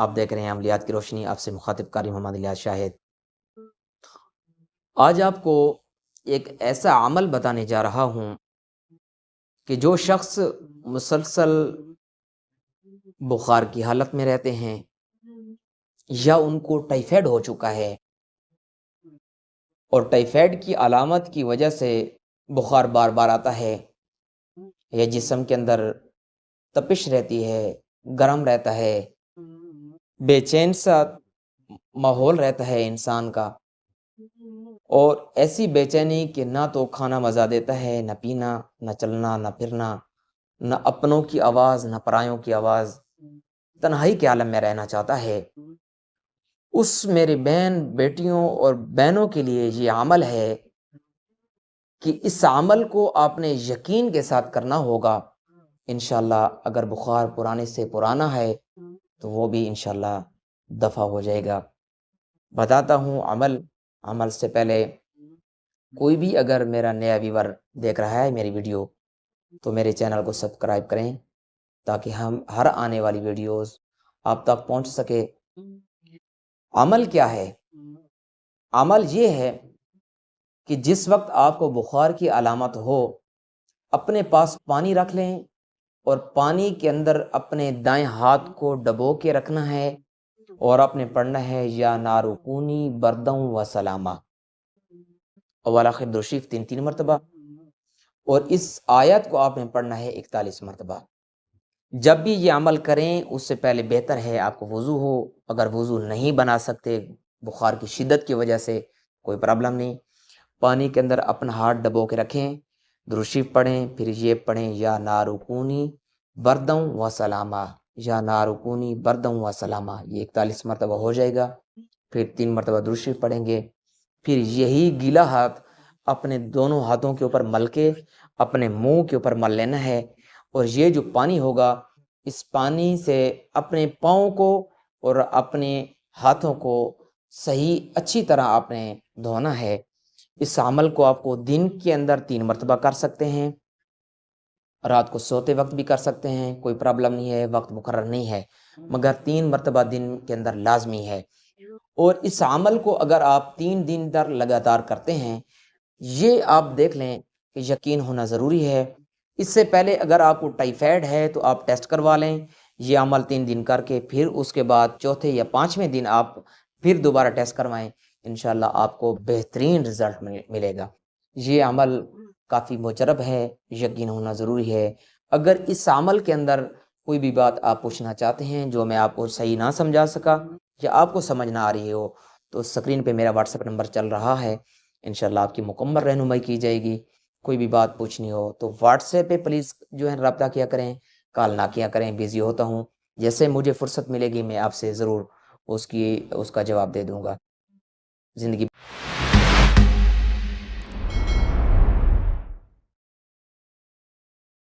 آپ دیکھ رہے ہیں عملیات کی روشنی، آپ سے مخاطب قاری محمد الیاس شاہد۔ آج آپ کو ایک ایسا عمل بتانے جا رہا ہوں کہ جو شخص مسلسل بخار کی حالت میں رہتے ہیں یا ان کو ٹائیفائڈ ہو چکا ہے اور ٹائیفائڈ کی علامت کی وجہ سے بخار بار بار آتا ہے یا جسم کے اندر تپش رہتی ہے، گرم رہتا ہے، بے چین سا ماحول رہتا ہے انسان کا، اور ایسی بے چینی کہ نہ تو کھانا مزہ دیتا ہے، نہ پینا، نہ چلنا، نہ پھرنا، نہ اپنوں کی آواز، نہ پرایوں کی آواز، تنہائی کے عالم میں رہنا چاہتا ہے، اس میرے بہن بیٹیوں اور بہنوں کے لیے یہ عمل ہے کہ اس عمل کو آپ نے یقین کے ساتھ کرنا ہوگا۔ انشاءاللہ اگر بخار پرانے سے پرانا ہے تو وہ بھی انشاءاللہ دفع ہو جائے گا۔ بتاتا ہوں عمل سے پہلے کوئی بھی اگر میرا نیا ویور دیکھ رہا ہے میری ویڈیو تو میرے چینل کو سبسکرائب کریں تاکہ ہم ہر آنے والی ویڈیوز آپ تک پہنچ سکے۔ عمل کیا ہے؟ عمل یہ ہے کہ جس وقت آپ کو بخار کی علامت ہو، اپنے پاس پانی رکھ لیں اور پانی کے اندر اپنے دائیں ہاتھ کو ڈبو کے رکھنا ہے اور آپ نے پڑھنا ہے یا نارکونی بردوں و سلامہ، اول آخر درشیف 3 مرتبہ، اور اس آیت کو آپ نے پڑھنا ہے 41 مرتبہ۔ جب بھی یہ عمل کریں اس سے پہلے بہتر ہے آپ کو وضو ہو، اگر وضو نہیں بنا سکتے بخار کی شدت کی وجہ سے کوئی پرابلم نہیں، پانی کے اندر اپنا ہاتھ ڈبو کے رکھیں، درود شریف پڑھیں، پھر یہ پڑھیں یا نارکونی بردوں و سلامہ، یا نارکونی بردوں و سلامہ، یہ 41 مرتبہ ہو جائے گا۔ پھر 3 مرتبہ درود شریف پڑھیں گے، پھر یہی گیلا ہاتھ اپنے دونوں ہاتھوں کے اوپر مل کے اپنے منہ کے اوپر مل لینا ہے، اور یہ جو پانی ہوگا اس پانی سے اپنے پاؤں کو اور اپنے ہاتھوں کو صحیح اچھی طرح آپ نے دھونا ہے۔ اس عمل کو آپ کو دن کے اندر 3 مرتبہ کر سکتے ہیں، رات کو سوتے وقت بھی کر سکتے ہیں، کوئی پرابلم نہیں ہے، وقت مقرر نہیں ہے، مگر 3 مرتبہ دن کے اندر لازمی ہے۔ اور اس عمل کو اگر آپ 3 دن تک لگاتار کرتے ہیں، یہ آپ دیکھ لیں کہ یقین ہونا ضروری ہے۔ اس سے پہلے اگر آپ کو ٹائیفائڈ ہے تو آپ ٹیسٹ کروا لیں، یہ عمل 3 دن کر کے پھر اس کے بعد چوتھے یا 5ویں دن آپ پھر دوبارہ ٹیسٹ کروائیں، انشاءاللہ آپ کو بہترین رزلٹ ملے گا۔ یہ عمل کافی مجرب ہے، یقین ہونا ضروری ہے۔ اگر اس عمل کے اندر کوئی بھی بات آپ پوچھنا چاہتے ہیں جو میں آپ کو صحیح نہ سمجھا سکا یا آپ کو سمجھ نہ آ رہی ہو تو سکرین پہ میرا واٹس ایپ نمبر چل رہا ہے، انشاءاللہ آپ کی مکمل رہنمائی کی جائے گی۔ کوئی بھی بات پوچھنی ہو تو واٹس ایپ پہ پلیز جو ہے رابطہ کیا کریں، کال نہ کیا کریں، بیزی ہوتا ہوں، جیسے مجھے فرصت ملے گی میں آپ سے ضرور اس کا جواب دے دوں گا۔ زندگی